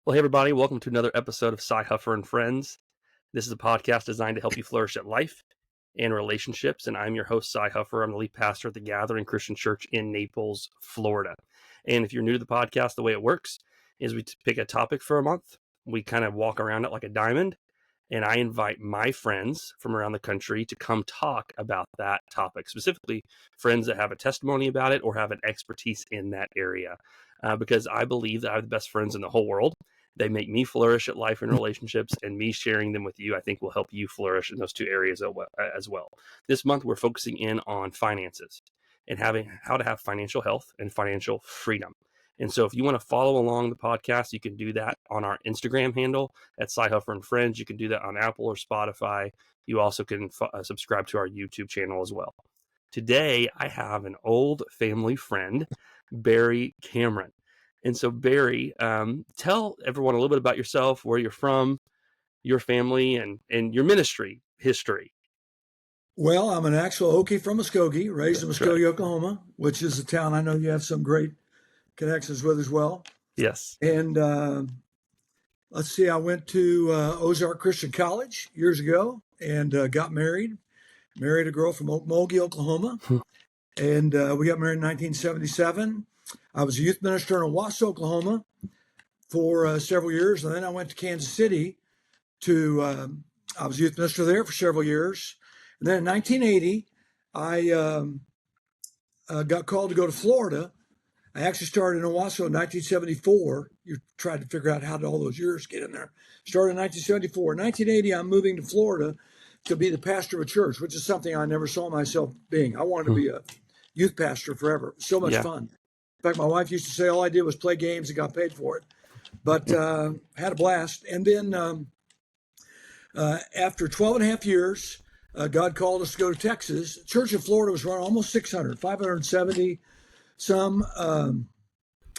Well, hey, everybody, welcome to another episode of Sy Huffer and Friends. This is a podcast designed to help you flourish at life and relationships, and I'm your host, Sy Huffer. I'm the lead pastor at the Gathering Christian Church in Naples, Florida. And if you're new to the podcast, the way it works is we pick a topic for a month. We kind of walk around it like a diamond, and I invite my friends from around the country to come talk about that topic, specifically friends that have a testimony about it or have an expertise in that area, because I believe that I have the best friends in the whole world. They make me flourish at life and relationships, and me sharing them with you, I think, will help you flourish in those two areas as well. This month, we're focusing in on finances and how to have financial health and financial freedom. And so if you want to follow along the podcast, you can do that on our Instagram handle at Sy Huffer and Friends. You can do that on Apple or Spotify. You also can subscribe to our YouTube channel as well. Today, I have an old family friend, Barry Cameron. And so, Barry, tell everyone a little bit about yourself, where you're from, your family, and your ministry history. Well, I'm an actual Okie from Muskogee, raised in Muskogee, Oklahoma, which is a town I know you have some great connections with as well. Yes. And let's see, I went to Ozark Christian College years ago and got married a girl from Okmulgee, Oklahoma. And we got married in 1977. I was a youth minister in Owasso, Oklahoma for several years. And then I went to Kansas City I was a youth minister there for several years. And then in 1980, I got called to go to Florida. I actually started in Owasso in 1974. You tried to figure out how did all those years get in there. Started in 1974. In 1980, I'm moving to Florida to be the pastor of a church, which is something I never saw myself being. I wanted to be a youth pastor forever. So much fun. In fact, my wife used to say all I did was play games and got paid for it. But had a blast. And then after 12 and a half years, God called us to go to Texas. Church in Florida was running almost 570 some. And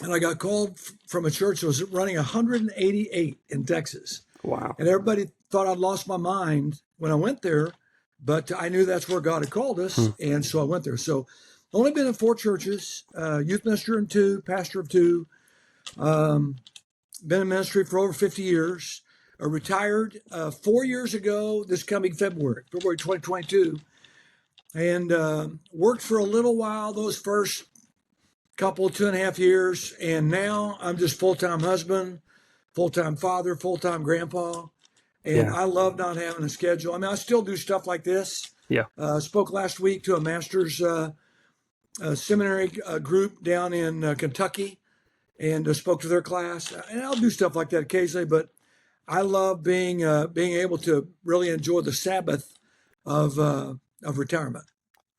I got called from a church that was running 188 in Texas. Wow. And everybody thought I'd lost my mind when I went there, but I knew that's where God had called us. And so I went there. So only been in 4 churches, youth minister in 2, pastor of 2, been in ministry for over 50 years, retired 4 years ago, this coming February 2022, and worked for a little while those first couple, 2.5 years. And now I'm just full-time husband, full-time father, full-time grandpa. And I love not having a schedule. I mean, I still do stuff like this. Yeah. Spoke last week to a master's seminary group down in Kentucky, and spoke to their class. And I'll do stuff like that occasionally, but I love being able to really enjoy the Sabbath of retirement.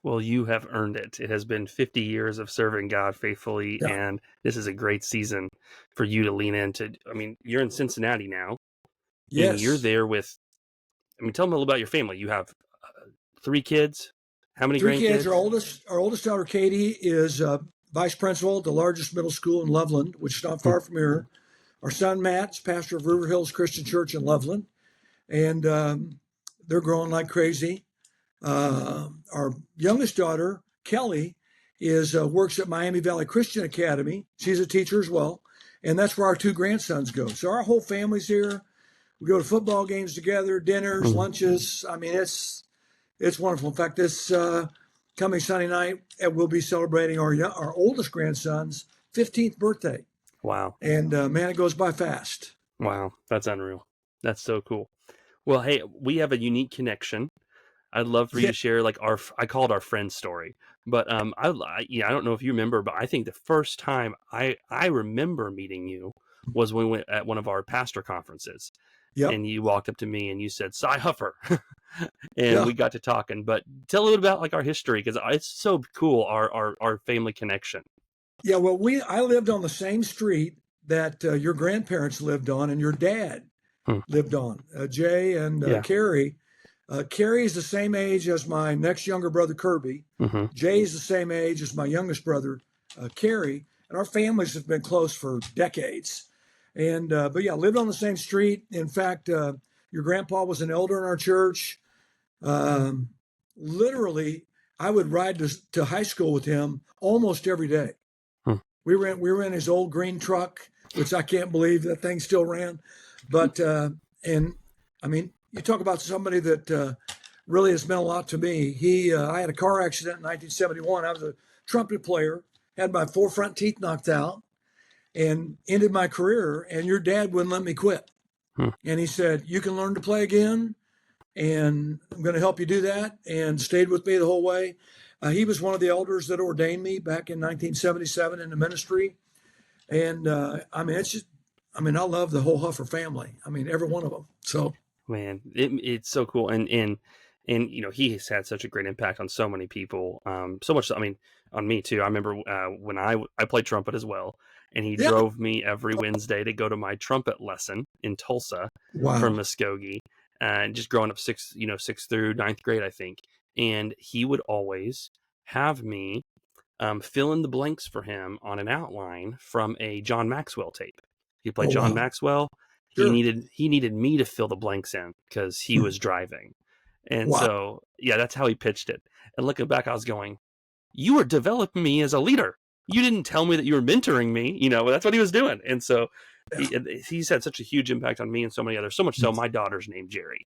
Well, you have earned it. It has been 50 years of serving God faithfully, and this is a great season for you to lean into. I mean, you're in Cincinnati now. Yes. And you're there with, tell them a little about your family. You have 3 kids. How many 3 grandkids? kids. Our oldest daughter, Katie, is vice principal at the largest middle school in Loveland, which is not far from here. Our son, Matt's pastor of River Hills Christian Church in Loveland. And they're growing like crazy. Our youngest daughter, Kelly, works at Miami Valley Christian Academy. She's a teacher as well. And that's where our 2 grandsons go. So our whole family's here. We go to football games together, dinners, lunches. I mean, it's wonderful. In fact, this coming Sunday night, we'll be celebrating our oldest grandson's 15th birthday. Wow. And man, it goes by fast. Wow. That's unreal. That's so cool. Well, hey, we have a unique connection. I'd love for you to share I call it our friend story, but I don't know if you remember, but I think the first time I remember meeting you was when we went at one of our pastor conferences. Yep. And you walked up to me and you said, Sy Huffer. And we got to talking. But tell a little about our history, because it's so cool, our family connection. Yeah, well, I lived on the same street that your grandparents lived on and your dad lived on, Jay and Carrie. Carrie is the same age as my next younger brother, Kirby. Jay is the same age as my youngest brother, Carrie. And our families have been close for decades. And but lived on the same street. In fact, your grandpa was an elder in our church. Literally, I would ride to high school with him almost every day. We were in his old green truck. which I can't believe that thing still ran. But, and I mean, you talk about somebody that really has meant a lot to me. I had a car accident in 1971. I was a trumpet player, had my 4 front teeth knocked out, and ended my career. And your dad wouldn't let me quit. And he said, "You can learn to play again, and I'm going to help you do that," and stayed with me the whole way. He was one of the elders that ordained me back in 1977 in the ministry. And I mean, I love the whole Huffer family. I mean, every one of them. So, man, it's so cool. And he has had such a great impact on so many people. So much, I mean, on me too. I remember when I played trumpet as well, and he drove me every Wednesday to go to my trumpet lesson in Tulsa from Muskogee, and just growing up 6th through 9th grade, I think. And he would always have me fill in the blanks for him on an outline from a John Maxwell tape. He played John Maxwell. He needed me to fill the blanks in because he was driving. And so, yeah, that's how he pitched it. And looking back, I was going, "You were developing me as a leader. You didn't tell me that you were mentoring me." That's what he was doing. And so he's had such a huge impact on me and so many others. So much so, my daughter's named Jerry.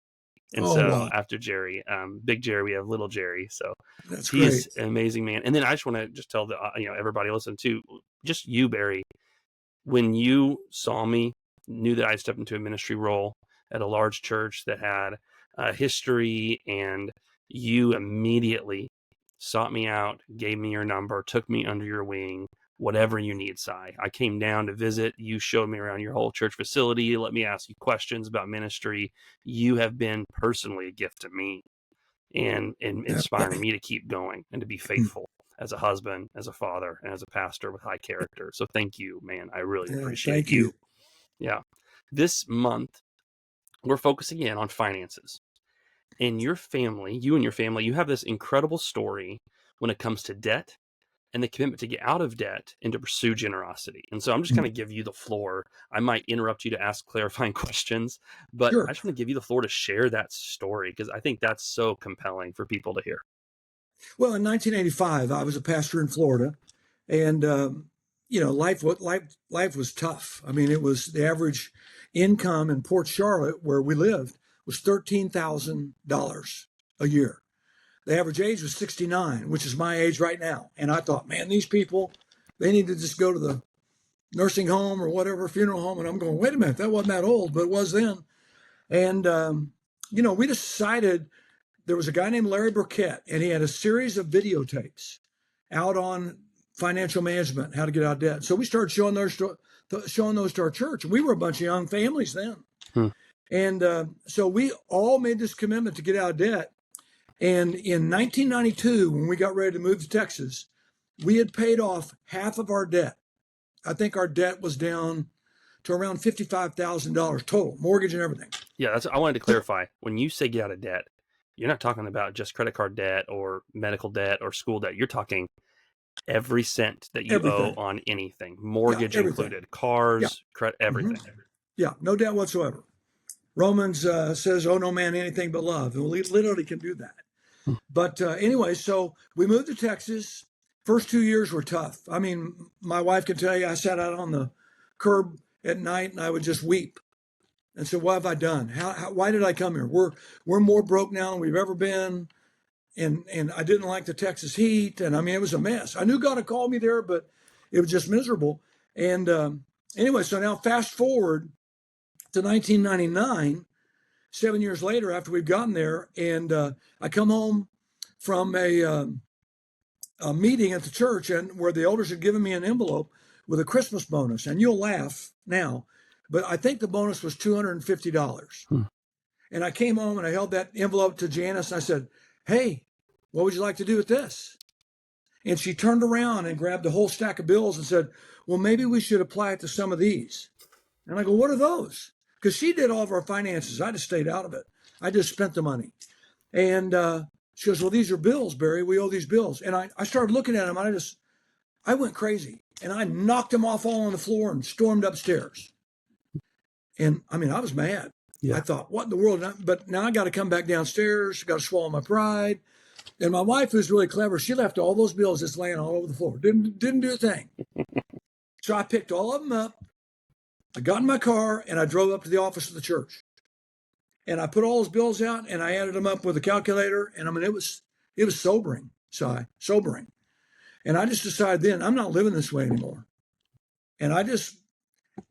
And after Jerry, Big Jerry, we have Little Jerry. So he's an amazing man. And then I just want to just tell the everybody listen to just you, Barry, when you saw me, knew that I stepped into a ministry role at a large church that had a history, and you immediately sought me out, gave me your number, took me under your wing. Whatever you need, Sy. I came down to visit. You showed me around your whole church facility. Let me ask you questions about ministry. You have been personally a gift to me and inspiring me to keep going and to be faithful as a husband, as a father, and as a pastor with high character. So thank you, man. I really appreciate you. Yeah. This month, we're focusing in on finances. And you and your family, you have this incredible story when it comes to debt and the commitment to get out of debt and to pursue generosity. And so I'm just going to give you the floor. I might interrupt you to ask clarifying questions, but I just want to give you the floor to share that story because I think that's so compelling for people to hear. Well, in 1985, I was a pastor in Florida, and life was tough. I mean, it was the average income in Port Charlotte, where we lived, was $13,000 a year. The average age was 69, which is my age right now. And I thought, man, these people, they need to just go to the nursing home or whatever, funeral home. And I'm going, wait a minute, that wasn't that old, but it was then. And, we decided there was a guy named Larry Burkett, and he had a series of videotapes out on financial management, how to get out of debt. So we started showing those to our church. We were a bunch of young families then. And so we all made this commitment to get out of debt. And in 1992, when we got ready to move to Texas, we had paid off half of our debt. I think our debt was down to around $55,000 total, mortgage and everything. Yeah, I wanted to clarify. When you say get out of debt, you're not talking about just credit card debt or medical debt or school debt. You're talking every cent that you owe on anything, mortgage included, cars, credit, everything. Yeah, no debt whatsoever. Romans says, "Oh, no man anything but love." And we literally can do that. But anyway, so we moved to Texas. First 2 years were tough. I mean, my wife can tell you, I sat out on the curb at night and I would just weep and say, "What have I done? Why did I come here? We're more broke now than we've ever been." And I didn't like the Texas heat. And I mean, it was a mess. I knew God had called me there, but it was just miserable. And anyway, so now fast forward to 1999, 7 years later after we've gotten there, and I come home from a meeting at the church, and where the elders had given me an envelope with a Christmas bonus. And you'll laugh now, but I think the bonus was $250. And I came home and I held that envelope to Janice, and I said, "Hey, what would you like to do with this?" And she turned around and grabbed a whole stack of bills and said, "Well, maybe we should apply it to some of these." And I go, "What are those?" Because she did all of our finances. I just stayed out of it. I just spent the money. And she goes, "Well, these are bills, Barry. We owe these bills." And I started looking at them. I went crazy. And I knocked them off all on the floor and stormed upstairs. And I mean, I was mad. Yeah. I thought, what in the world? But now I got to come back downstairs. Got to swallow my pride. And my wife, who's really clever, she left all those bills just laying all over the floor. Didn't do a thing. So I picked all of them up, I got in my car and I drove up to the office of the church. And I put all those bills out and I added them up with a calculator. And I mean, it was sobering, sobering. And I just decided then I'm not living this way anymore. And I just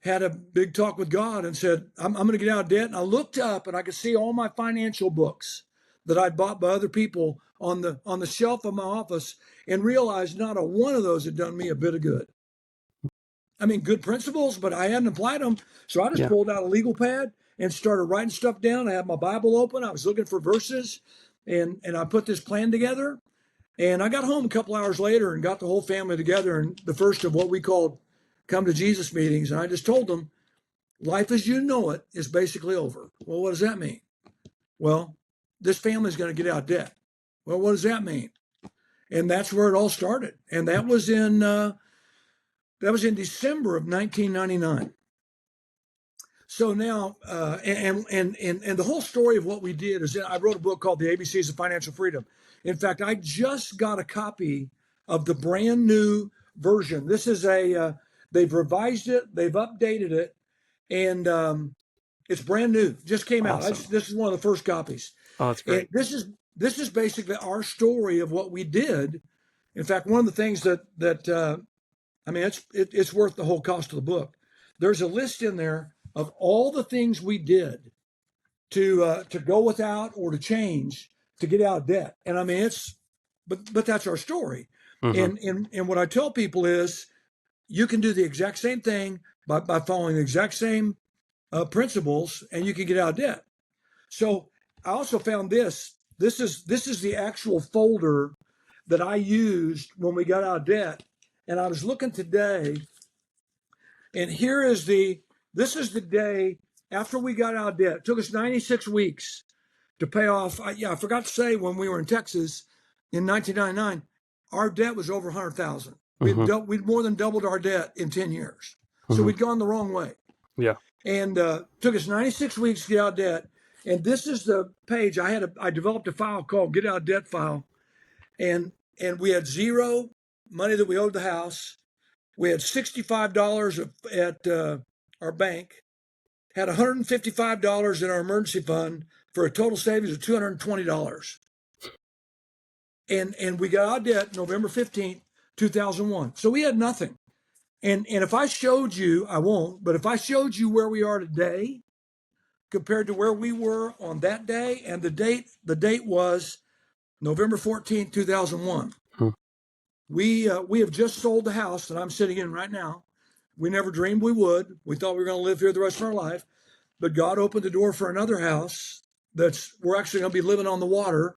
had a big talk with God and said, I'm going to get out of debt. And I looked up and I could see all my financial books that I'd bought by other people on the shelf of my office and realized not a one of those had done me a bit of good. I mean, good principles, but I hadn't applied them. So I just pulled out a legal pad and started writing stuff down. I had my Bible open. I was looking for verses and I put this plan together. And I got home a couple hours later and got the whole family together in the first of what we called come to Jesus meetings. And I just told them, life as you know it is basically over. Well, what does that mean? Well, this family's going to get out of debt. Well, what does that mean? And that's where it all started. And that was in December of 1999. So now, and the whole story of what we did is I wrote a book called The ABCs of Financial Freedom. In fact, I just got a copy of the brand new version. This is they've revised it, they've updated it, and it's brand new. Just came out. This is one of the first copies. Oh, that's great. And this is basically our story of what we did. In fact, one of the things that I mean, it's worth the whole cost of the book. There's a list in there of all the things we did to go without or to change to get out of debt. And I mean, but that's our story. Mm-hmm. And what I tell people is you can do the exact same thing by following the exact same principles and you can get out of debt. So I also found this is the actual folder that I used when we got out of debt. And I was looking today, and this is the day after we got out of debt. It took us 96 weeks to pay off. I forgot to say when we were in Texas in 1999, our debt was over 100,000. Mm-hmm. We'd more than doubled our debt in 10 years. Mm-hmm. So we'd gone the wrong way. Yeah. And took us 96 weeks to get out of debt. And this is the page I developed a file called Get Out of Debt File. And we had zero money that we owed the house. We had $65 at our bank, had $155 in our emergency fund for a total savings of $220. And we got out of debt November 15th, 2001. So we had nothing. And if I showed you, I won't, but if I showed you where we are today compared to where we were on that day, and the date was November 14th, 2001. We have just sold the house that I'm sitting in right now. We never dreamed we would. We thought we were going to live here the rest of our life. But God opened the door for another house we're actually going to be living on the water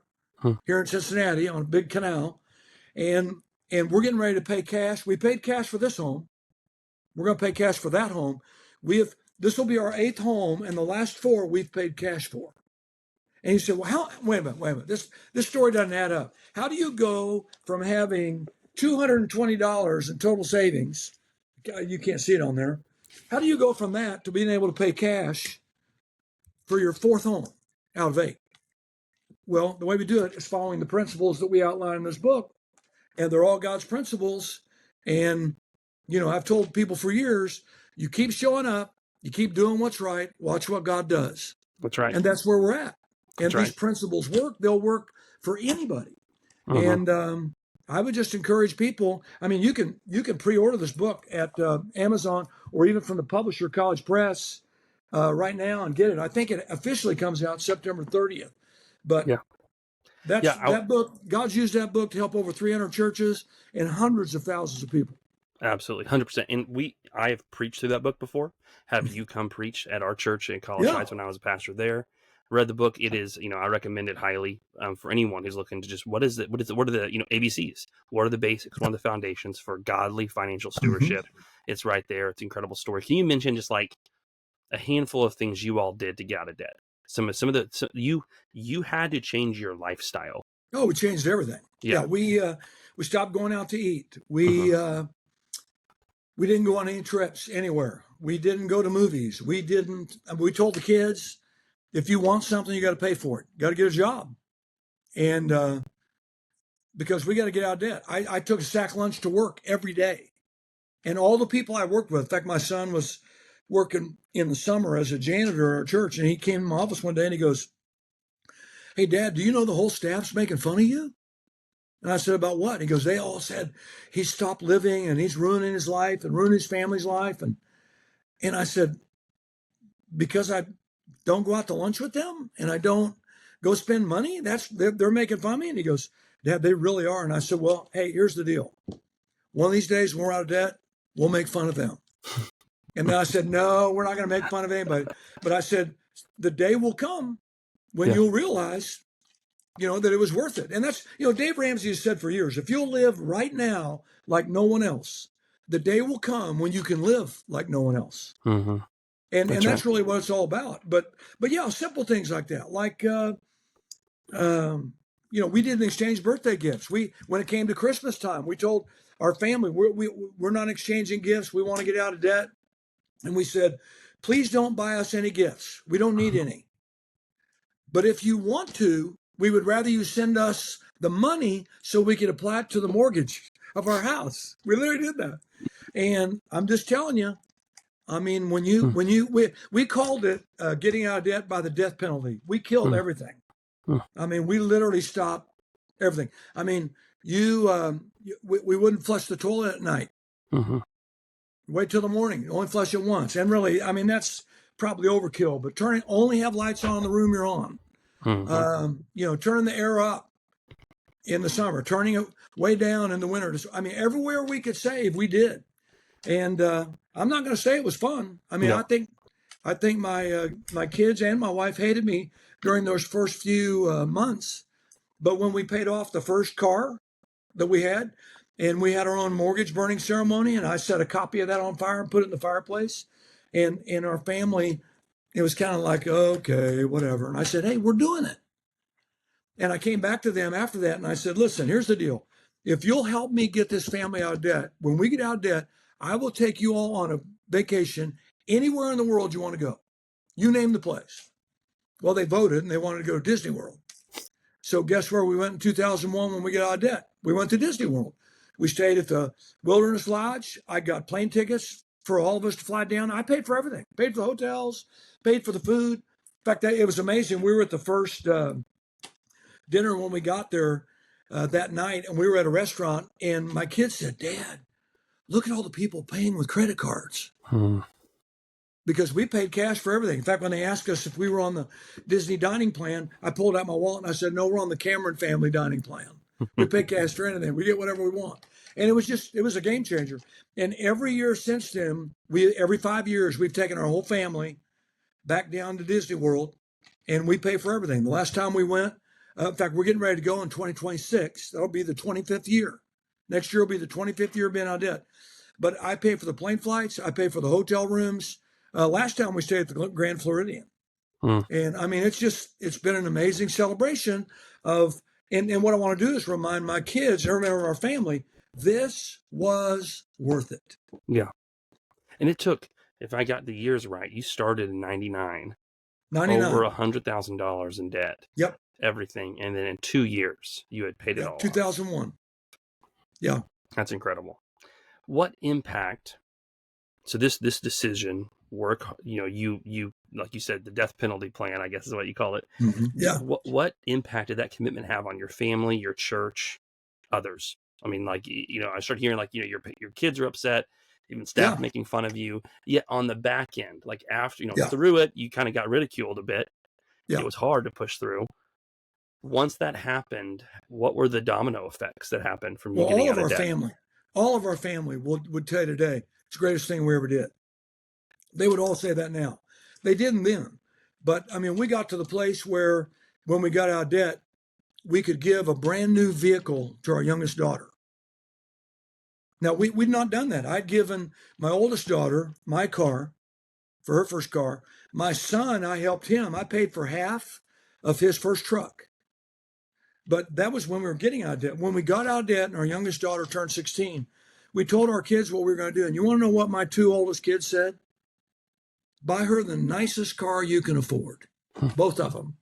here in Cincinnati on a big canal. And we're getting ready to pay cash. We paid cash for this home. We're going to pay cash for that home. This will be our 8th home, and the last 4 we've paid cash for. And he said, well, wait a minute. This story doesn't add up. How do you go from having $220 in total savings? You can't see it on there. How do you go from that to being able to pay cash for your 4th home out of 8? Well, the way we do it is following the principles that we outline in this book. And they're all God's principles. And, I've told people for years, you keep showing up, you keep doing what's right, watch what God does. That's right. And that's where we're at. And these principles work. They'll work for anybody. Uh-huh. And I would just encourage people. I mean, you can pre-order this book at Amazon or even from the publisher College Press right now and get it. I think it officially comes out September 30th. But that book, God's used that book to help over 300 churches and hundreds of thousands of people. Absolutely, 100%. And I have preached through that book before. Have you come preach at our church in College Heights when I was a pastor there? Read the book. It is, I recommend it highly for anyone who's looking to just what are the ABCs? What are the basics? What are the foundations for godly financial stewardship? Mm-hmm. It's right there. It's an incredible story. Can you mention just like a handful of things you all did to get out of debt? You had to change your lifestyle. Oh, we changed everything. Yeah, we stopped going out to eat. We didn't go on any trips anywhere. We didn't go to movies. We told the kids, if you want something, you got to pay for it. You got to get a job. And because we got to get out of debt. I took a sack lunch to work every day. And all the people I worked with, in fact, my son was working in the summer as a janitor at our church, and he came in my office one day and he goes, "Hey, Dad, do you know the whole staff's making fun of you?" And I said, "About what?" And he goes, "They all said he stopped living and he's ruining his life and ruining his family's life." And I said, "Because I don't go out to lunch with them and I don't go spend money, they're making fun of me?" And he goes, "Dad, they really are." And I said, "Well, hey, here's the deal. One of these days when we're out of debt, we'll make fun of them." And then I said, "No, we're not going to make fun of anybody." But I said, "The day will come when you'll realize, that it was worth it." And that's, Dave Ramsey has said for years, if you'll live right now like no one else, the day will come when you can live like no one else. Mm-hmm. And that's really what it's all about. But yeah, simple things like that. Like, we didn't exchange birthday gifts. When it came to Christmas time, we told our family, we're not exchanging gifts. We want to get out of debt. And we said, please don't buy us any gifts. We don't need any. But if you want to, we would rather you send us the money so we could apply it to the mortgage of our house. We literally did that. And I'm just telling you, I mean, we called it getting out of debt by the death penalty. We killed everything. I mean, we literally stopped everything. I mean, we wouldn't flush the toilet at night. Mm-hmm. Wait till the morning. Only flush it once. And really, I mean, that's probably overkill. But only have lights on in the room you're on. Mm-hmm. Turning the air up in the summer, turning it way down in the winter. I mean, everywhere we could save, we did. And I'm not going to say it was fun. I mean, no. I think my kids and my wife hated me during those first few months. But when we paid off the first car that we had, and we had our own mortgage burning ceremony, and I set a copy of that on fire and put it in the fireplace, and in our family, it was kind of like, okay, whatever. And I said, hey, we're doing it. And I came back to them after that, and I said, listen, here's the deal. If you'll help me get this family out of debt, when we get out of debt, I will take you all on a vacation anywhere in the world you want to go. You name the place. Well, they voted, and they wanted to go to Disney World. So guess where we went in 2001 when we got out of debt? We went to Disney World. We stayed at the Wilderness Lodge. I got plane tickets for all of us to fly down. I paid for everything. Paid for the hotels, paid for the food. In fact, it was amazing. We were at the first dinner when we got there that night, and we were at a restaurant, and my kids said, Dad, look at all the people paying with credit cards. Because we paid cash for everything. In fact, when they asked us if we were on the Disney dining plan, I pulled out my wallet and I said, no, we're on the Cameron family dining plan. We pay cash for anything. We get whatever we want. And it was a game changer. And every year since then, every 5 years, we've taken our whole family back down to Disney World, and we pay for everything. The last time we went, in fact, we're getting ready to go in 2026. That'll be the 25th year. Next year will be the 25th year of being out of debt. But I pay for the plane flights. I pay for the hotel rooms. Last time we stayed at the Grand Floridian. And I mean, it's been an amazing celebration of, and what I want to do is remind my kids and remember our family, this was worth it. Yeah. And it took, if I got the years right, you started in 99. Over $100,000 in debt. Yep. Everything. And then in 2 years, you had paid it all 2001. off. Yeah. That's incredible. What impact, so this decision, work, you like you said, the death penalty plan, I guess is what you call it. Mm-hmm. Yeah. What impact did that commitment have on your family, your church, others? I mean, like, I started hearing like, your kids are upset, even staff making fun of you. Yet on the back end, like after, through it, you kind of got ridiculed a bit. Yeah. It was hard to push through. Once that happened, what were the domino effects that happened from you getting out of debt? All of our family would tell you today, it's the greatest thing we ever did. They would all say that now. They didn't then. But, I mean, we got to the place where when we got out of debt, we could give a brand new vehicle to our youngest daughter. Now, we'd not done that. I'd given my oldest daughter my car for her first car. My son, I helped him. I paid for half of his first truck. But that was when we were getting out of debt. When we got out of debt and our youngest daughter turned 16, we told our kids what we were going to do. And you want to know what my two oldest kids said? Buy her the nicest car you can afford. Both of them.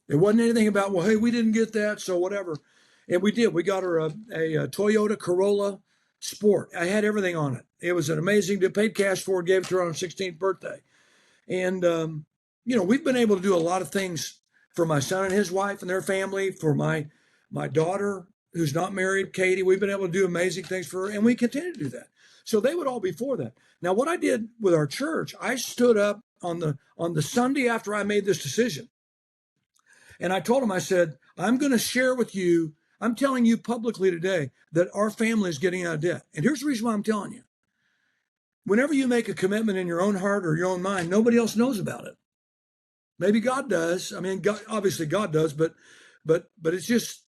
It wasn't anything about, well, hey, we didn't get that, so whatever. And we did. We got her a Toyota Corolla sport. I had everything on it. It was an amazing deal. Paid cash for it, gave it to her on her 16th birthday. And, we've been able to do a lot of things for my son and his wife and their family, for my daughter who's not married, Katie. We've been able to do amazing things for her, and we continue to do that. So they would all be for that. Now, what I did with our church, I stood up on the Sunday after I made this decision, and I told them, I said, I'm going to share with you, I'm telling you publicly today that our family is getting out of debt. And here's the reason why I'm telling you. Whenever you make a commitment in your own heart or your own mind, nobody else knows about it. Maybe God does. I mean, God, obviously God does, but it's just,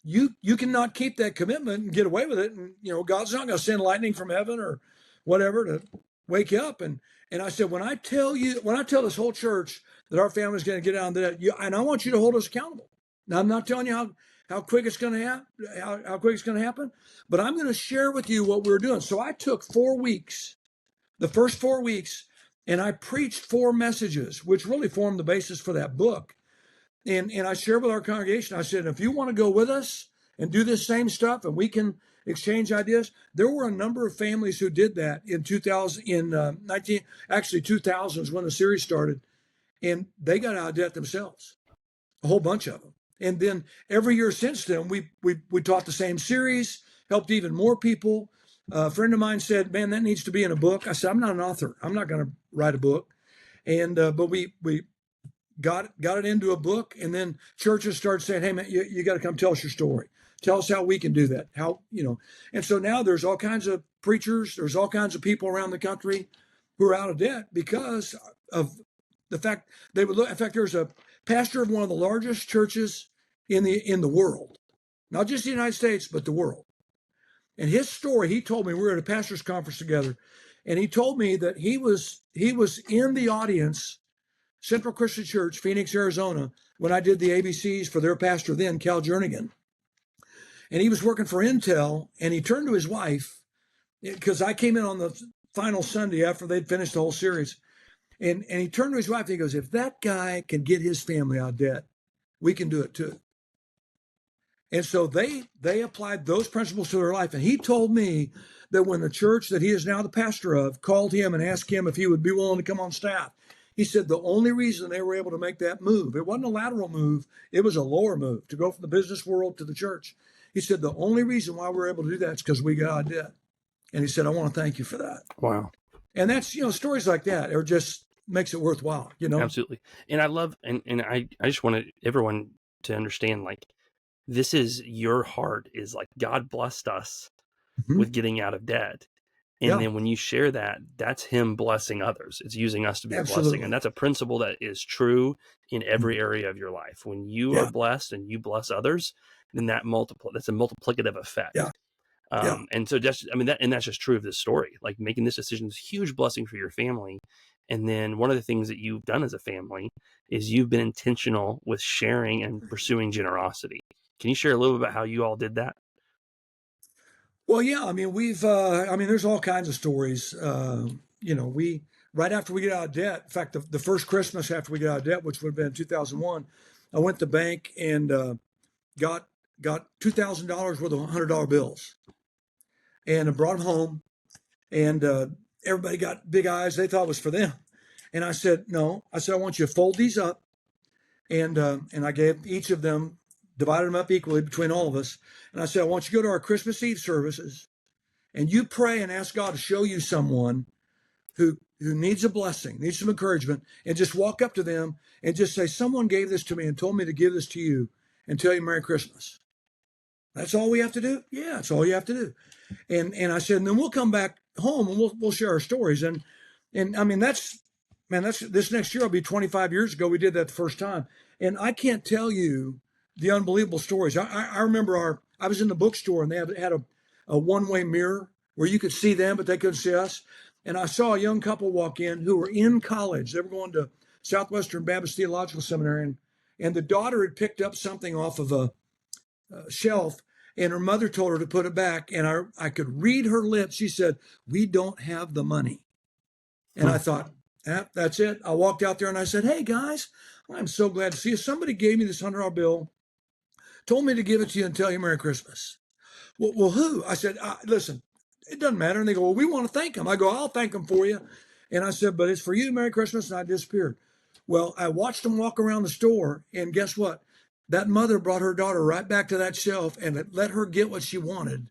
you cannot keep that commitment and get away with it. And, God's not going to send lightning from heaven or whatever to wake you up. And I said, when I tell this whole church that our family is going to get out of debt, and I want you to hold us accountable. Now, I'm not telling you how quick it's going to happen, how quick it's going to happen, but I'm going to share with you what we're doing. So I took 4 weeks, the first 4 weeks, and I preached 4 messages, which really formed the basis for that book. And I shared with our congregation, I said, if you want to go with us and do this same stuff and we can exchange ideas, there were a number of families who did that in 2000, 2000 is when the series started, and they got out of debt themselves, a whole bunch of them. And then every year since then, we taught the same series, helped even more people. A friend of mine said, man, that needs to be in a book. I said, I'm not an author. I'm not going to write a book. And but we got it into a book, and then churches started saying, hey, man, you got to come tell us your story. Tell us how we can do that. And so now there's all kinds of preachers, there's all kinds of people around the country who are out of debt because of the fact they would look. In fact, there's a pastor of one of the largest churches in the world, not just the United States, but the world. And his story, he told me, we were at a pastor's conference together, and he told me that he was in the audience, Central Christian Church, Phoenix, Arizona, when I did the ABCs for their pastor then, Cal Jernigan. And he was working for Intel, and he turned to his wife, because I came in on the final Sunday after they'd finished the whole series. And he turned to his wife and he goes, if that guy can get his family out of debt, we can do it too. And so they applied those principles to their life. And he told me that when the church that he is now the pastor of called him and asked him if he would be willing to come on staff, he said the only reason they were able to make that move, it wasn't a lateral move, it was a lower move to go from the business world to the church. He said the only reason why we're able to do that is because we got out of debt. And he said, I want to thank you for that. Wow. And that's, stories like that are just makes it worthwhile, Absolutely. And I love, and I just wanted everyone to understand, like, this is your heart is like, God blessed us with getting out of debt. And then when you share that, that's him blessing others. It's using us to be a blessing. And that's a principle that is true in every area of your life. When you are blessed and you bless others, then that's a multiplicative effect. And so that's just true of this story. Like, making this decision is a huge blessing for your family. And then one of the things that you've done as a family is you've been intentional with sharing and pursuing generosity. Can you share a little bit about how you all did that? Well, yeah, I mean, there's all kinds of stories. Right after we get out of debt, in fact, the first Christmas after we got out of debt, which would have been 2001, I went to the bank and got $2,000 worth of $100 bills, and I brought them home, and everybody got big eyes. They thought it was for them, and I said, no. I said, I want you to fold these up, and I gave each of them, divided them up equally between all of us, and I said, I want you to go to our Christmas Eve services, and you pray and ask God to show you someone who needs a blessing, needs some encouragement, and just walk up to them and just say, someone gave this to me and told me to give this to you and tell you Merry Christmas. That's all we have to do? Yeah, that's all you have to do. And I said, and then we'll come back home and we'll share our stories. And I mean, that's this next year will be 25 years ago. We did that the first time. And I can't tell you the unbelievable stories. I remember I was in the bookstore and they had a one-way mirror where you could see them, but they couldn't see us. And I saw a young couple walk in who were in college. They were going to Southwestern Baptist Theological Seminary. And the daughter had picked up something off of a shelf, and her mother told her to put it back. And I could read her lips. She said, we don't have the money. And I thought, that's it. I walked out there and I said, hey, guys, I'm so glad to see you. Somebody gave me this $100 bill, told me to give it to you and tell you Merry Christmas. Well, who? I said, listen, it doesn't matter. And they go, well, we want to thank them. I go, I'll thank them for you. And I said, but it's for you, Merry Christmas. And I disappeared. Well, I watched them walk around the store, and guess what? That mother brought her daughter right back to that shelf and let her get what she wanted.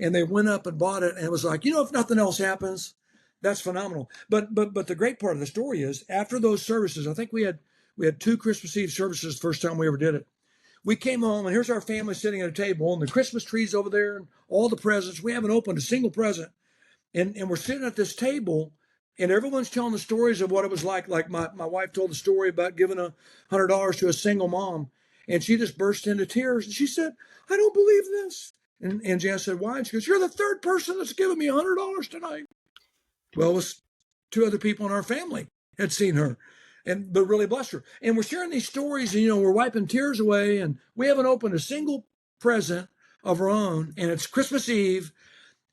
And they went up and bought it, and it was like, if nothing else happens, that's phenomenal. But the great part of the story is after those services, I think we had 2 Christmas Eve services the first time we ever did it. We came home, and here's our family sitting at a table, and the Christmas tree's over there, and all the presents. We haven't opened a single present, and we're sitting at this table, and everyone's telling the stories of what it was like. Like my wife told the story about giving $100 to a single mom, and she just burst into tears, and she said, "I don't believe this." And Jan said, "Why?" And she goes, "You're the third person that's given me $100 tonight." Well, it was 2 other people in our family had seen her, but really blessed her. And we're sharing these stories, and we're wiping tears away, and we haven't opened a single present of our own, and it's Christmas Eve,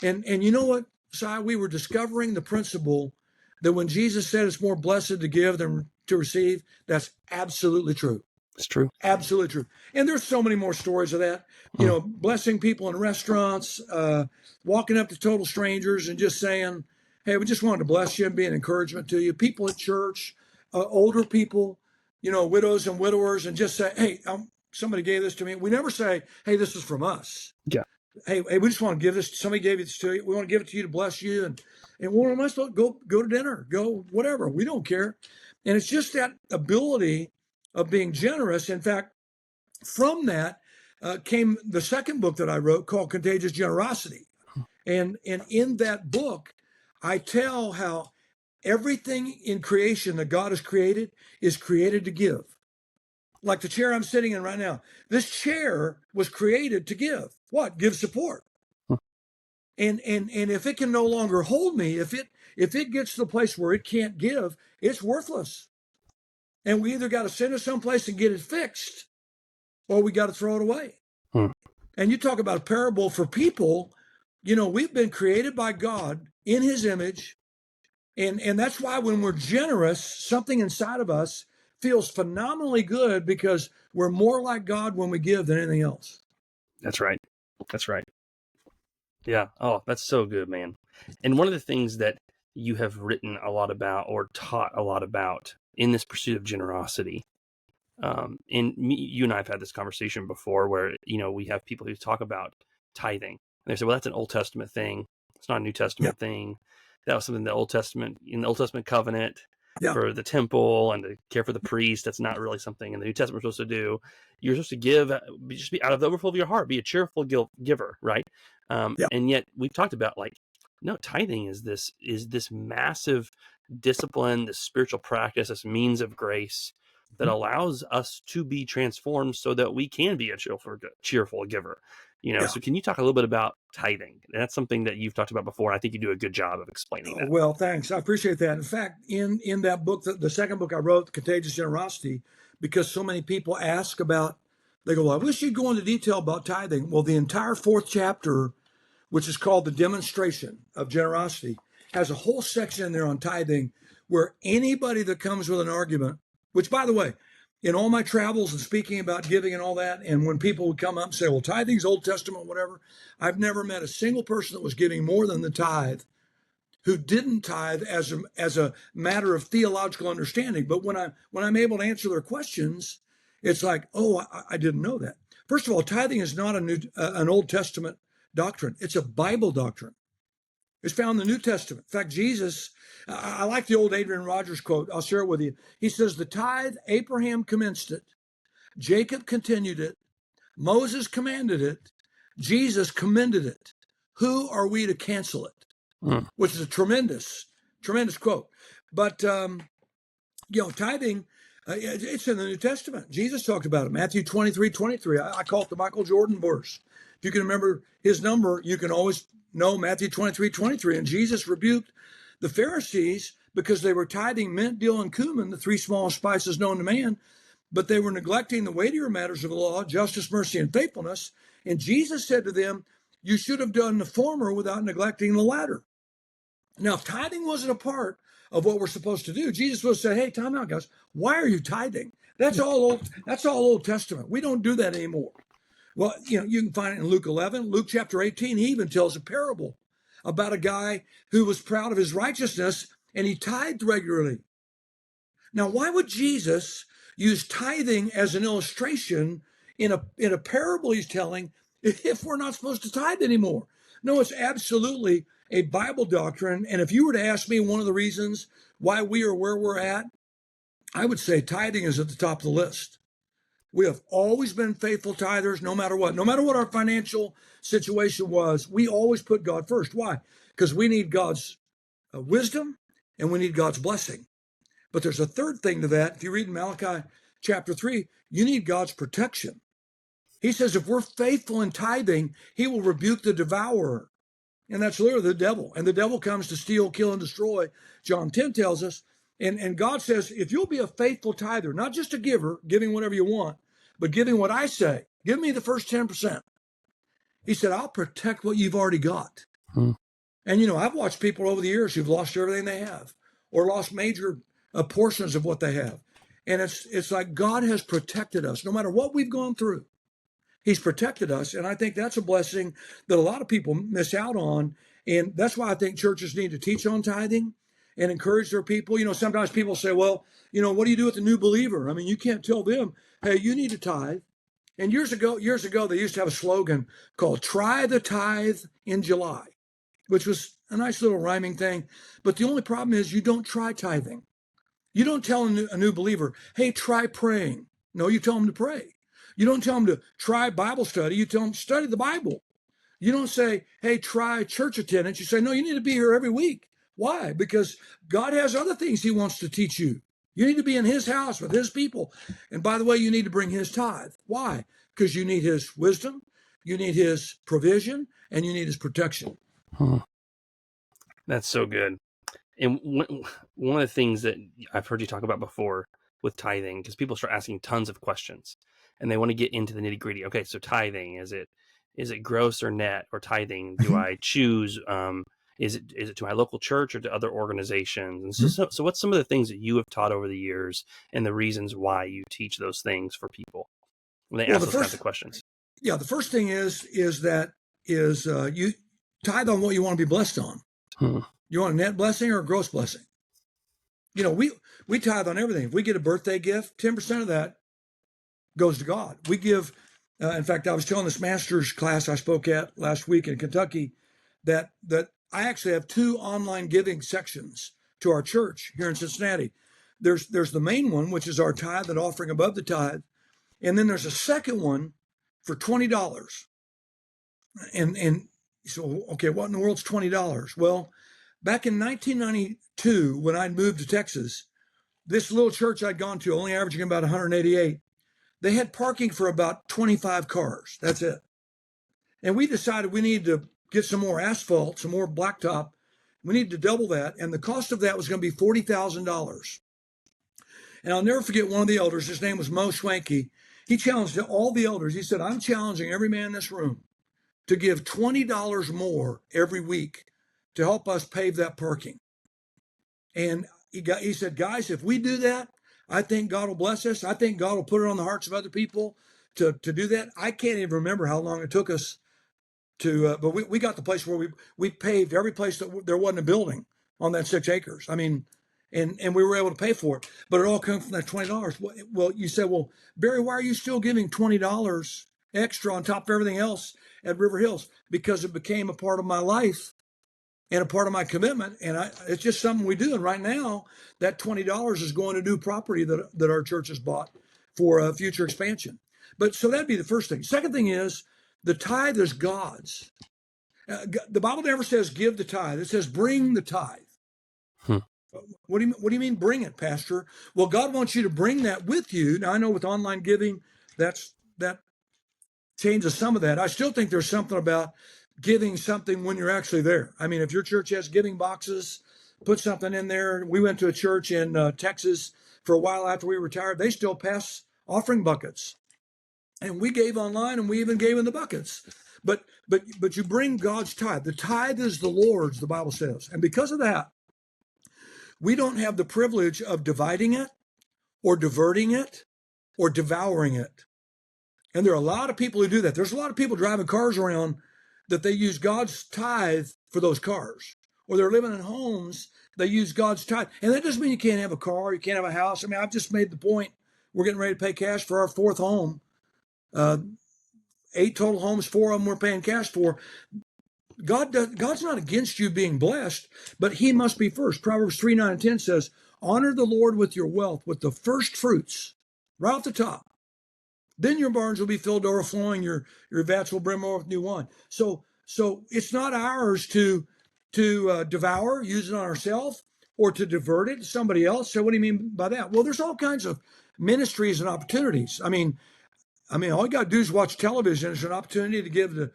and you know what, Sy, we were discovering the principle that when Jesus said it's more blessed to give than to receive, that's absolutely true. It's true. Absolutely true. And there's so many more stories of that. Blessing people in restaurants, walking up to total strangers and just saying, "Hey, we just wanted to bless you and be an encouragement to you." People at church, older people, widows and widowers, and just say, "Hey, somebody gave this to me." We never say, "Hey, this is from us." Yeah. Hey, we just want to give this. Somebody gave this to you. We want to give it to you to bless you. And what am I supposed to go to dinner, go whatever. We don't care. And it's just that ability of being generous. In fact, from that came the second book that I wrote called Contagious Generosity. And in that book, I tell how everything in creation that God has created is created to give. Like the chair I'm sitting in right now. This chair was created to give. What? Give support. And if it can no longer hold me, if it gets to the place where it can't give, it's worthless. And we either got to send it someplace and get it fixed, or we got to throw it away. And you talk about a parable for people, we've been created by God in his image. And that's why when we're generous, something inside of us feels phenomenally good because we're more like God when we give than anything else. That's right. That's right. Yeah. Oh, that's so good, man. And one of the things that you have written a lot about or taught a lot about in this pursuit of generosity, you and I have had this conversation before where, we have people who talk about tithing. And they say, well, that's an Old Testament thing. It's not a New Testament thing. That was something in the Old Testament covenant for the temple and to care for the priest. That's not really something in the New Testament we're supposed to do. You're supposed to give, just be out of the overflow of your heart, be a cheerful giver, right? And yet we've talked about no, tithing is this massive discipline, this spiritual practice, this means of grace that allows us to be transformed so that we can be a cheerful giver. So can you talk a little bit about tithing? That's something that you've talked about before. I think you do a good job of explaining that. Well, thanks. I appreciate that. In fact, in that book, the second book I wrote, Contagious Generosity, because so many people ask about, they go, well, I wish you'd go into detail about tithing. Well, the entire 4th chapter, which is called The Demonstration of Generosity, has a whole section in there on tithing where anybody that comes with an argument, which, by the way, in all my travels and speaking about giving and all that, and when people would come up and say, well, tithing's Old Testament, whatever, I've never met a single person that was giving more than the tithe who didn't tithe as a matter of theological understanding. But when I'm able to answer their questions, it's like, oh, I didn't know that. First of all, tithing is not an Old Testament doctrine. It's a Bible doctrine. It's found in the New Testament. In fact, Jesus, I like the old Adrian Rogers quote. I'll share it with you. He says, the tithe, Abraham commenced it. Jacob continued it. Moses commanded it. Jesus commended it. Who are we to cancel it? Which is a tremendous quote. But, tithing, it's in the New Testament. Jesus talked about it. Matthew 23:23. I call it the Michael Jordan verse. If you can remember his number, you can always know Matthew 23:23. And Jesus rebuked the Pharisees because they were tithing mint, dill, and cumin, the 3 smallest spices known to man, but they were neglecting the weightier matters of the law, justice, mercy, and faithfulness. And Jesus said to them, you should have done the former without neglecting the latter. Now, if tithing wasn't a part of what we're supposed to do, Jesus would have said, hey, time out, guys. Why are you tithing? That's all Old Testament. We don't do that anymore. Well, you can find it in Luke 11, Luke chapter 18. He even tells a parable about a guy who was proud of his righteousness and he tithed regularly. Now, why would Jesus use tithing as an illustration in a parable he's telling if we're not supposed to tithe anymore? No, it's absolutely a Bible doctrine. And if you were to ask me one of the reasons why we are where we're at, I would say tithing is at the top of the list. We have always been faithful tithers, no matter what. No matter what our financial situation was, we always put God first. Why? Because we need God's wisdom and we need God's blessing. But there's a third thing to that. If you read in Malachi chapter 3, you need God's protection. He says if we're faithful in tithing, he will rebuke the devourer. And that's literally the devil. And the devil comes to steal, kill, and destroy. John 10 tells us. And God says, if you'll be a faithful tither, not just a giver, giving whatever you want, but giving what I say, give me the first 10%. He said, I'll protect what you've already got. And, I've watched people over the years who've lost everything they have or lost major portions of what they have. And it's like God has protected us no matter what we've gone through. He's protected us. And I think that's a blessing that a lot of people miss out on. And that's why I think churches need to teach on tithing and encourage their people. Sometimes people say, well, what do you do with the new believer? I mean, you can't tell them, hey, you need to tithe. And years ago, they used to have a slogan called try the tithe in July, which was a nice little rhyming thing. But the only problem is you don't try tithing. You don't tell a new believer, hey, try praying. No, you tell them to pray. You don't tell them to try Bible study. You tell them study the Bible. You don't say, hey, try church attendance. You say, no, you need to be here every week. Why? Because God has other things he wants to teach you. You need to be in his house with his people. And by the way, you need to bring his tithe. Why? Because you need his wisdom, you need his provision, and you need his protection. That's so good. And one of the things that I've heard you talk about before with tithing, because people start asking tons of questions and they want to get into the nitty gritty. Okay, so tithing, is it gross or net or tithing? Do I choose? Is it to my local church or to other organizations? And so what's some of the things that you have taught over the years and the reasons why you teach those things for people when they ask those kinds of questions? Yeah, the first thing is you tithe on what you want to be blessed on. You want a net blessing or a gross blessing? We tithe on everything. If we get a birthday gift, 10% of that goes to God. We give, in fact, I was telling this master's class I spoke at last week in Kentucky that I actually have 2 online giving sections to our church here in Cincinnati. There's the main one, which is our tithe and offering above the tithe. And then there's a second one for $20. And so, okay, what in the world's $20? Well, back in 1992, when I moved to Texas, this little church I'd gone to, only averaging about 188, they had parking for about 25 cars. That's it. And we decided we needed to get some more asphalt, some more blacktop. We needed to double that. And the cost of that was going to be $40,000. And I'll never forget one of the elders, his name was Mo Schwanke. He challenged all the elders. He said, I'm challenging every man in this room to give $20 more every week to help us pave that parking. And he said, guys, if we do that, I think God will bless us. I think God will put it on the hearts of other people to do that. I can't even remember how long it took us to, but we got the place where we paved every place that there wasn't a building on that 6 acres. I mean, and we were able to pay for it, but it all comes from that $20. Well, you said, well, Barry, why are you still giving $20 extra on top of everything else at River Hills? Because it became a part of my life and a part of my commitment. And it's just something we do. And right now, that $20 is going to new property that our church has bought for future expansion. But so that'd be the first thing. Second thing is the tithe is God's. The Bible never says give the tithe. It says bring the tithe. What do you mean bring it, Pastor? Well, God wants you to bring that with you. Now, I know with online giving, that changes some of that. I still think there's something about giving something when you're actually there. I mean, if your church has giving boxes, put something in there. We went to a church in Texas for a while after we retired. They still pass offering buckets. And we gave online and we even gave in the buckets. But you bring God's tithe. The tithe is the Lord's, the Bible says. And because of that, we don't have the privilege of dividing it or diverting it or devouring it. And there are a lot of people who do that. There's a lot of people driving cars around that they use God's tithe for those cars. Or they're living in homes, they use God's tithe. And that doesn't mean you can't have a car, you can't have a house. I mean, I've just made the point. We're getting ready to pay cash for our 4th home. 8 total homes, 4 of them we're paying cash for. God's not against you being blessed, but he must be first. Proverbs 3:9-10 says, honor the Lord with your wealth, with the first fruits, right off the top. Then your barns will be filled to overflowing, your vats will brim over with new wine. So it's not ours to devour, use it on ourselves, or to divert it to somebody else. So what do you mean by that? Well, there's all kinds of ministries and opportunities. I mean, all you got to do is watch television. It's an opportunity to give to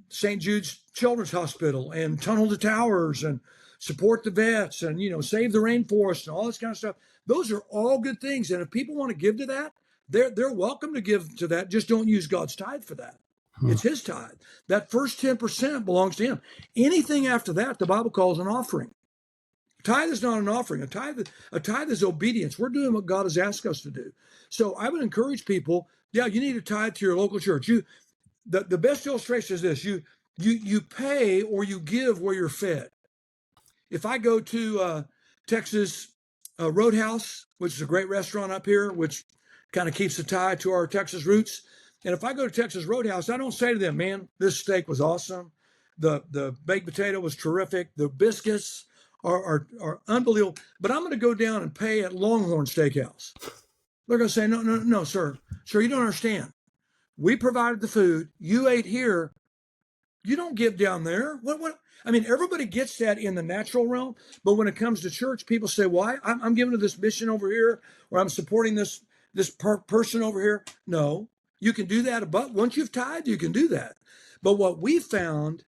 St. Jude's Children's Hospital and tunnel the towers and support the vets and, save the rainforest and all this kind of stuff. Those are all good things. And if people want to give to that, they're welcome to give to that. Just don't use God's tithe for that. It's his tithe. That first 10% belongs to him. Anything after that, the Bible calls an offering. A tithe is not an offering. A tithe is obedience. We're doing what God has asked us to do. So I would encourage people, you need to tithe to your local church. The best illustration is this: you pay or you give where you're fed. If I go to Texas Roadhouse, which is a great restaurant up here, which kind of keeps the tie to our Texas roots, and if I go to Texas Roadhouse, I don't say to them, man, this steak was awesome, the baked potato was terrific, the biscuits are unbelievable, but I'm going to go down and pay at Longhorn Steakhouse. They're going to say, no, sir, you don't understand. We provided the food. You ate here. You don't give down there. What? I mean, everybody gets that in the natural realm, but when it comes to church, people say, "Why? I'm giving to this mission over here, or I'm supporting this person over here." No, you can do that. But once you've tithed, you can do that. But what we found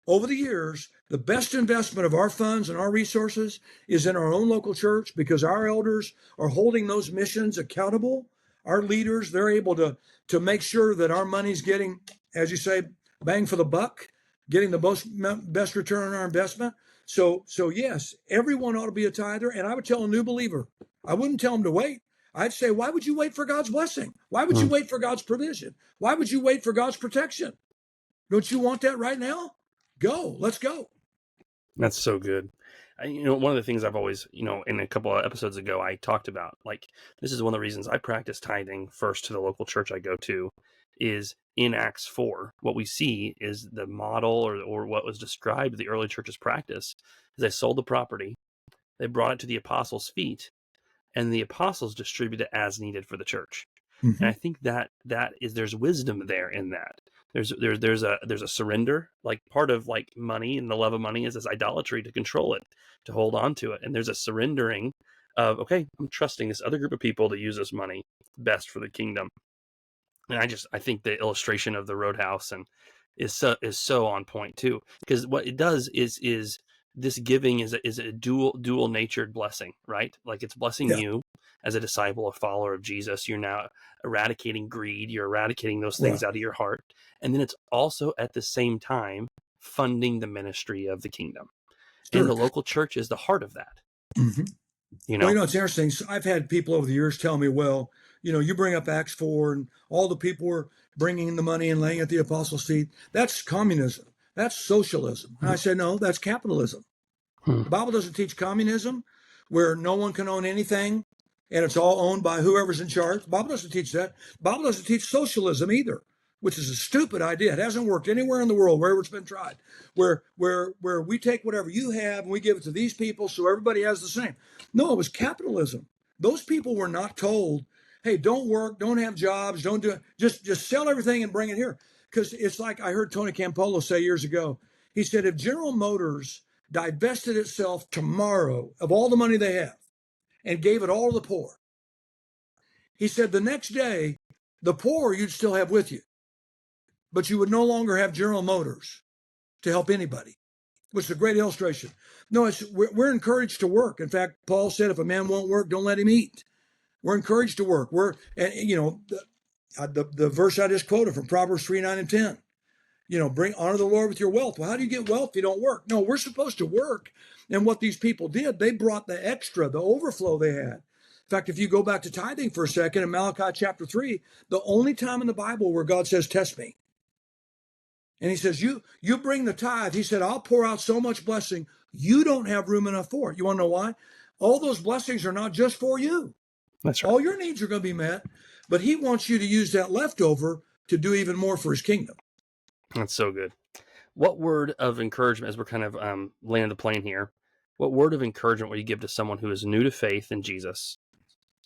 over the years, the best investment of our funds and our resources is in our own local church, because our elders are holding those missions accountable. Our leaders, they're able to make sure that our money's getting, as you say, bang for the buck, getting the best return on our investment. So yes, everyone ought to be a tither. And I would tell a new believer, I wouldn't tell them to wait. I'd say, why would you wait for God's blessing? Why would you wait for God's provision? Why would you wait for God's protection? Don't you want that right now? Go, let's go. That's so good. One of the things I've always, in a couple of episodes ago, I talked about, like, this is one of the reasons I practice tithing first to the local church I go to, is in Acts 4. What we see is the model or what was described the early church's practice is they sold the property, they brought it to the apostles' feet, and the apostles distributed it as needed for the church. Mm-hmm. And I think there's wisdom there in that. There's a surrender, like part of like money and the love of money is this idolatry to control it, to hold on to it. And there's a surrendering of, okay, I'm trusting this other group of people to use this money best for the kingdom. And I think the illustration of the Roadhouse is so on point too, because what it does is this giving is a dual natured blessing, right? Like it's blessing you as a disciple, a follower of Jesus. You're now eradicating greed. You're eradicating those things out of your heart. And then it's also at the same time funding the ministry of the kingdom. Sure. And the local church is the heart of that. Mm-hmm. Well, it's interesting. So I've had people over the years tell me, well, you bring up Acts 4 and all the people were bringing the money and laying at the apostles' feet. That's communism. That's socialism. And I said, no, that's capitalism. The Bible doesn't teach communism, where no one can own anything and it's all owned by whoever's in charge. The Bible doesn't teach that. The Bible doesn't teach socialism either, which is a stupid idea. It hasn't worked anywhere in the world wherever it's been tried, where we take whatever you have and we give it to these people so everybody has the same. No, it was capitalism. Those people were not told, hey, don't work, don't have jobs, don't do it. Just sell everything and bring it here. Because it's like I heard Tony Campolo say years ago. He said, if General Motors divested itself tomorrow of all the money they have and gave it all to the poor, he said the next day, the poor you'd still have with you, but you would no longer have General Motors to help anybody, which is a great illustration. No, we're encouraged to work. In fact, Paul said, if a man won't work, don't let him eat. We're encouraged to work. The verse I just quoted from Proverbs 3:9-10. Honor the Lord with your wealth. Well, how do you get wealth if you don't work? No, we're supposed to work. And what these people did, they brought the extra, the overflow they had. In fact, if you go back to tithing for a second in Malachi chapter 3, the only time in the Bible where God says, test me. And he says, you bring the tithe. He said, I'll pour out so much blessing, you don't have room enough for it. You want to know why? All those blessings are not just for you. That's right. All your needs are going to be met, but he wants you to use that leftover to do even more for his kingdom. That's so good. What word of encouragement, as we're kind of landing the plane here, what word of encouragement would you give to someone who is new to faith in Jesus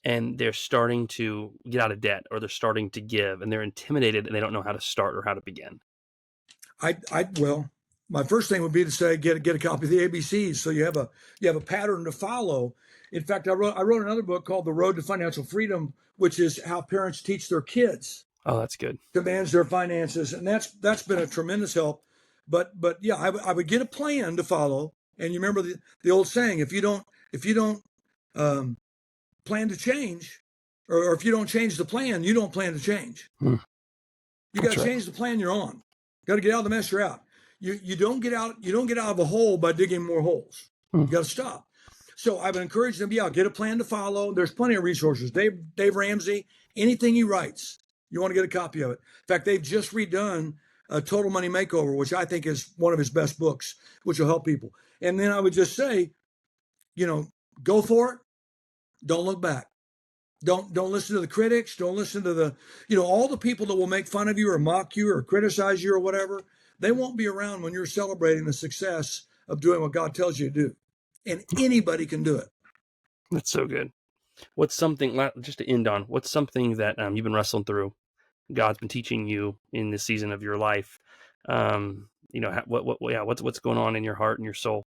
and they're starting to get out of debt, or they're starting to give and they're intimidated and they don't know how to start or how to begin? Well, my first thing would be to say, get a copy of the ABCs so you have a pattern to follow. In fact, I wrote another book called The Road to Financial Freedom, which is how parents teach their kids. Oh, that's good. To manage their finances, and that's been a tremendous help. But yeah, I would get a plan to follow. And you remember the old saying: if you don't plan to change, or if you don't change the plan, you don't plan to change. You got to change the plan you're on. Got to get out of the mess you're out. You don't get out of a hole by digging more holes. You got to stop. So I would encourage them, get a plan to follow. There's plenty of resources. Dave Ramsey, anything he writes, you want to get a copy of it. In fact, they've just redone a Total Money Makeover, which I think is one of his best books, which will help people. And then I would just say, go for it. Don't look back. Don't listen to the critics. Don't listen to the, all the people that will make fun of you or mock you or criticize you or whatever. They won't be around when you're celebrating the success of doing what God tells you to do. And anybody can do it. That's so good. What's something, just to end on, what's something that you've been wrestling through, God's been teaching you in this season of your life? What's going on in your heart and your soul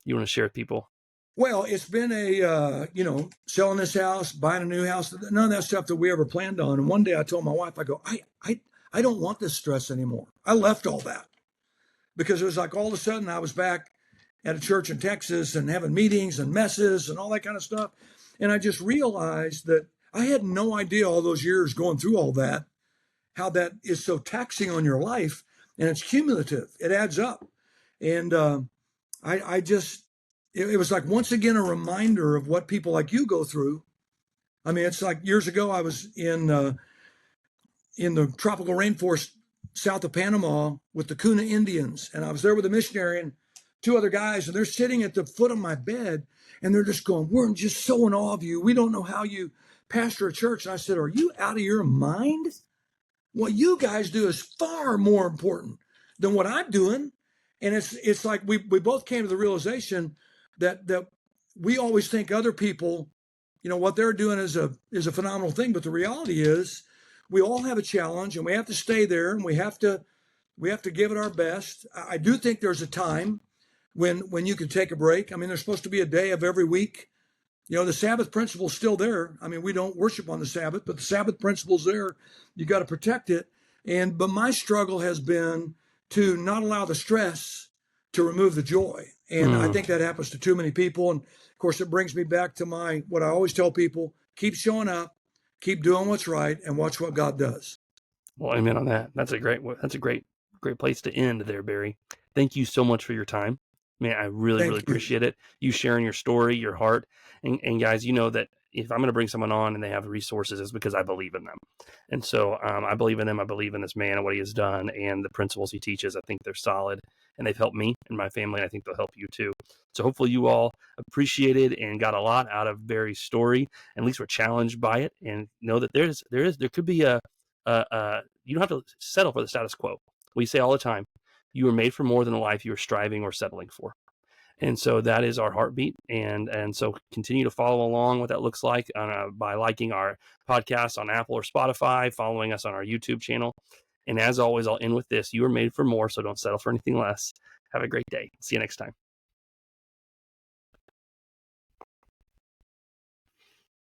you want to share with people? Well, it's been selling this house, buying a new house, none of that stuff that we ever planned on. And one day I told my wife, I go, I don't want this stress anymore. I left all that because it was like all of a sudden I was back at a church in Texas and having meetings and messes and all that kind of stuff. And I just realized that I had no idea all those years going through all that, how that is so taxing on your life, and it's cumulative. It adds up. And it was like, once again, a reminder of what people like you go through. I mean, it's like years ago, I was in the tropical rainforest south of Panama with the Kuna Indians. And I was there with a missionary and two other guys, and they're sitting at the foot of my bed, and they're just going, we're just so in awe of you. We don't know how you pastor a church. And I said, are you out of your mind? What you guys do is far more important than what I'm doing. And it's like we both came to the realization that we always think other people, what they're doing is a phenomenal thing. But the reality is we all have a challenge, and we have to stay there, and we have to give it our best. I do think there's a time when you can take a break. I mean, there's supposed to be a day of every week. The Sabbath principle is still there. I mean, we don't worship on the Sabbath, but the Sabbath principle's there. You got to protect it. But my struggle has been to not allow the stress to remove the joy. And I think that happens to too many people. And of course, it brings me back to what I always tell people: keep showing up, keep doing what's right, and watch what God does. Well, amen on that. That's a great place to end there, Barry. Thank you so much for your time. Man, I really appreciate it. You sharing your story, your heart. And guys, you know that if I'm going to bring someone on and they have resources, it's because I believe in them. And so I believe in them. I believe in this man and what he has done and the principles he teaches. I think they're solid, and they've helped me and my family. And I think they'll help you too. So hopefully you all appreciated and got a lot out of Barry's story. At least we're challenged by it, and know that there could be you don't have to settle for the status quo. We say all the time, you are made for more than the life you are striving or settling for. And so that is our heartbeat. And so continue to follow along what that looks like by liking our podcast on Apple or Spotify, following us on our YouTube channel. And as always, I'll end with this: you are made for more, so don't settle for anything less. Have a great day. See you next time.